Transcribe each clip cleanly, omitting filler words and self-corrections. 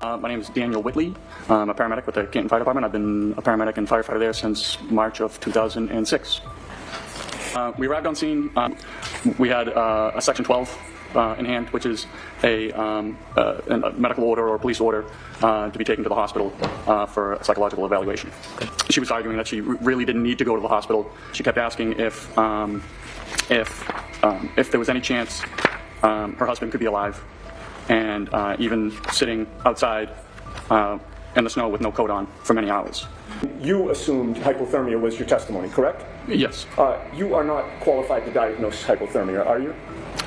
My name is Daniel Whitley. I'm a paramedic with the Canton Fire Department. I've been a paramedic and firefighter there since March of 2006. We arrived on scene. We had a Section 12 in hand, which is a medical order or police order to be taken to the hospital for a psychological evaluation. She was arguing that she really didn't need to go to the hospital. She kept asking if there was any chance her husband could be alive, and even sitting outside in the snow with no coat on for many hours. You assumed hypothermia was your testimony, correct? Yes. You are not qualified to diagnose hypothermia, are you?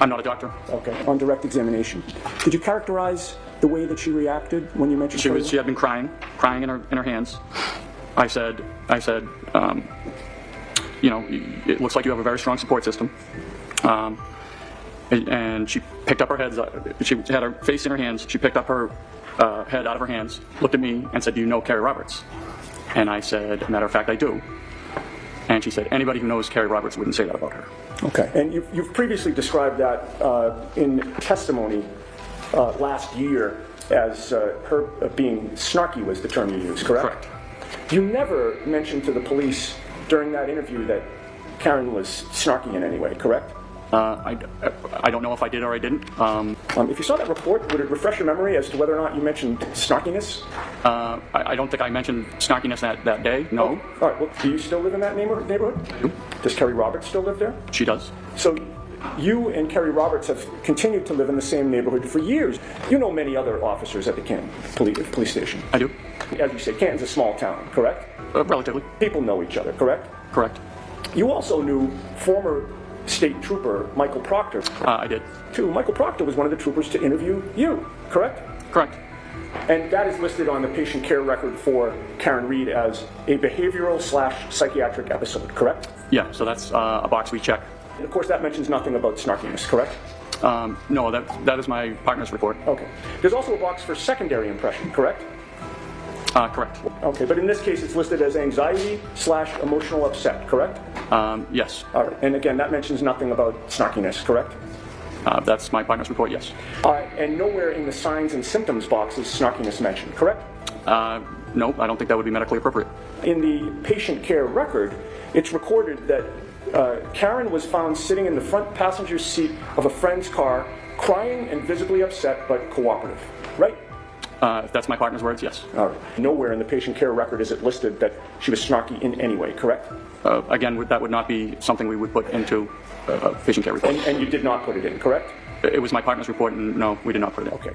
I'm not a doctor. Okay. On direct examination, could you characterize the way that she reacted when you mentioned she had been crying in her hands. I said, you know, it looks like you have a very strong support system. And she picked up her head. She had her face in her hands. She picked up her head out of her hands, looked at me, and said, "Do you know Carrie Roberts?" And I said, "As a matter of fact, I do." And she said, "Anybody who knows Carrie Roberts wouldn't say that about her." Okay. And you've previously described that in testimony last year as her being snarky was the term you used, correct? Correct. You never mentioned to the police during that interview that Karen was snarky in any way, correct? I don't know if I did or I didn't. If you saw that report, would it refresh your memory as to whether or not you mentioned snarkiness? I don't think I mentioned snarkiness that day, no. Oh, all right. Well, do you still live in that neighborhood? I do. Does Carrie Roberts still live there? She does. So you and Carrie Roberts have continued to live in the same neighborhood for years. You know many other officers at the Canton police station. I do. As you say, Canton's a small town, correct? Relatively. People know each other, correct? Correct. You also knew former State Trooper Michael Proctor. I did. Too. Michael Proctor was one of the troopers to interview you, correct? Correct. And that is listed on the patient care record for Karen Reed as a behavioral/psychiatric episode, correct? Yeah, so that's a box we check. And of course, that mentions nothing about snarkiness, correct? No, that is my partner's report. Okay. There's also a box for secondary impression, correct? Correct. Okay, but in this case, it's listed as anxiety/emotional upset, correct? Yes. All right. And again, that mentions nothing about snarkiness, correct? That's my partner's report, yes. And nowhere in the signs and symptoms box is snarkiness mentioned, correct? No, I don't think that would be medically appropriate. In the patient care record, it's recorded that Karen was found sitting in the front passenger seat of a friend's car, crying and visibly upset but cooperative, right? If that's my partner's words, yes. All right. Nowhere in the patient care record is it listed that she was snarky in any way, correct? Again, that would not be something we would put into a patient care report. And you did not put it in, correct? It was my partner's report, and no, we did not put it in. Okay.